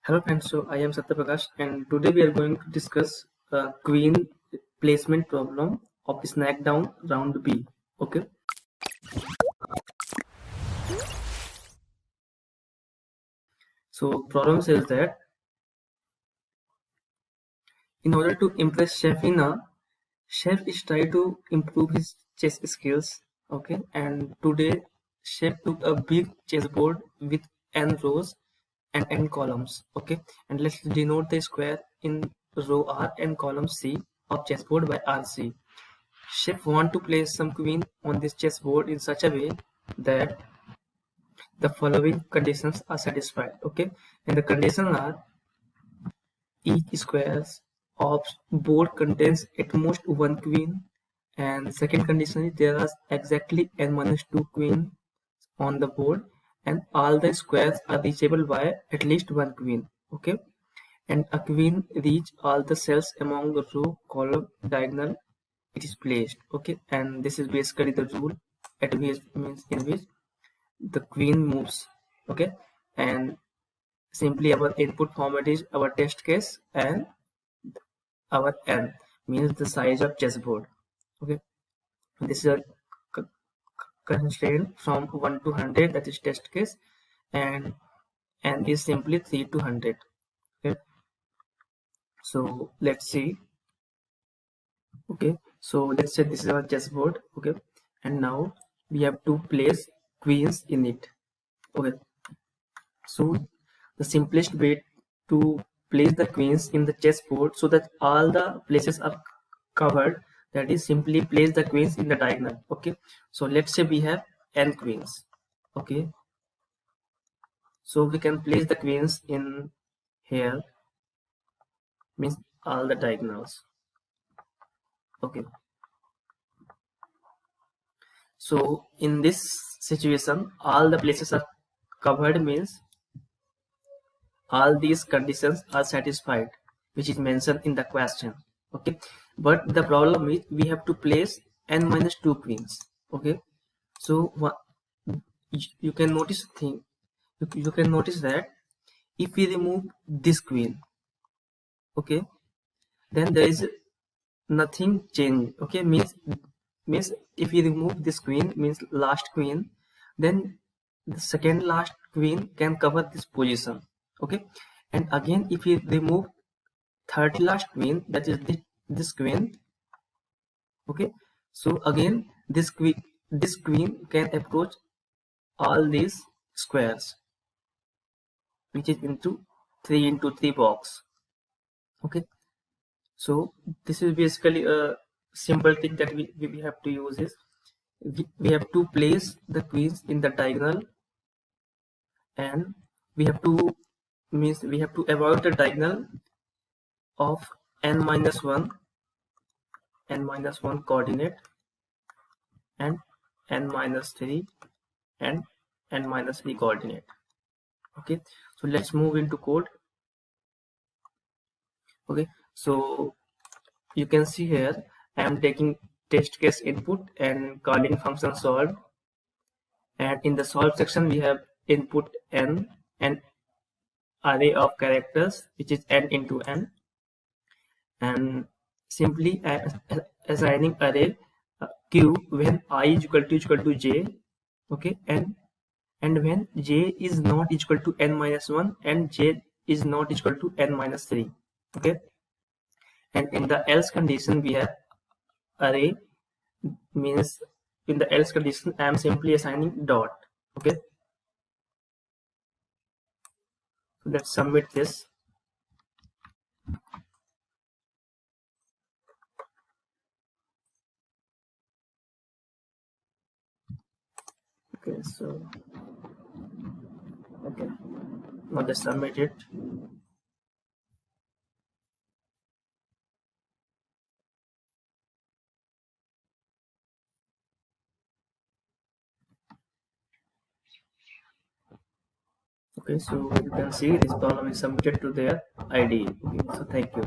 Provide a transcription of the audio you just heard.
Hello friends, so I am Satya Prakash and today we are going to discuss queen placement problem of Snackdown round B. Okay, so problem says that in order to impress Chef Ina, Chef is trying to improve his chess skills. Okay, and today Chef took a big chessboard with n rows and n columns. Okay, and let's denote the square in row R and column C of chessboard by RC. Chef want to place some queen on this chessboard in such a way that the following conditions are satisfied. Okay, and the conditions are each squares of board contains at most one queen, and second condition is there are exactly n minus 2 queen on the board, and all the squares are reachable by at least one queen. Okay, and a queen reach all the cells among the row, column, diagonal it is placed. Okay, and this is basically the rule at which means in which the queen moves. Okay, and simply our input format is our test case and our n means the size of chessboard. Okay, this is a constraint from 1 to 100, that is test case, and n is simply 3 to 100. Okay, so let's see. Okay, so let's say this is our chessboard. Okay, and now we have to place queens in it. Okay, so the simplest way to place the queens in the chessboard so that all the places are covered, that is simply place the queens in the diagonal. Okay, so let's say we have n queens. Okay, so we can place the queens in here, means all the diagonals. Okay, so in this situation all the places are covered, means all these conditions are satisfied which is mentioned in the question. Okay, but the problem is we have to place n minus 2 queens. Okay, so you can notice thing, you can notice that if we remove this queen, okay, then there is nothing change. Okay, means if we remove this queen, means last queen, then the second last queen can cover this position. Okay, and again if we remove third last queen, that is this queen. Okay, so again this queen can approach all these squares which is into 3 into 3 box. Okay, so this is basically a simple thing that we have to use is we have to place the queens in the diagonal, and we have to means we have to avoid the diagonal of n minus 1 coordinate and n minus 3 and n minus 3 coordinate. Okay, so let's move into code. Okay, so you can see here I am taking test case input and calling function solve, and in the solve section we have input n and array of characters which is n into n, and simply assigning array q when I is equal to j. Okay, and when j is not equal to n minus 1 and j is not equal to n minus 3. Okay, and in the else condition we have array, means in the else condition I am simply assigning dot. Okay, so let's submit this. Okay, so okay, now just submit it. Okay, so you can see this problem is submitted to their IDE. Okay, so thank you.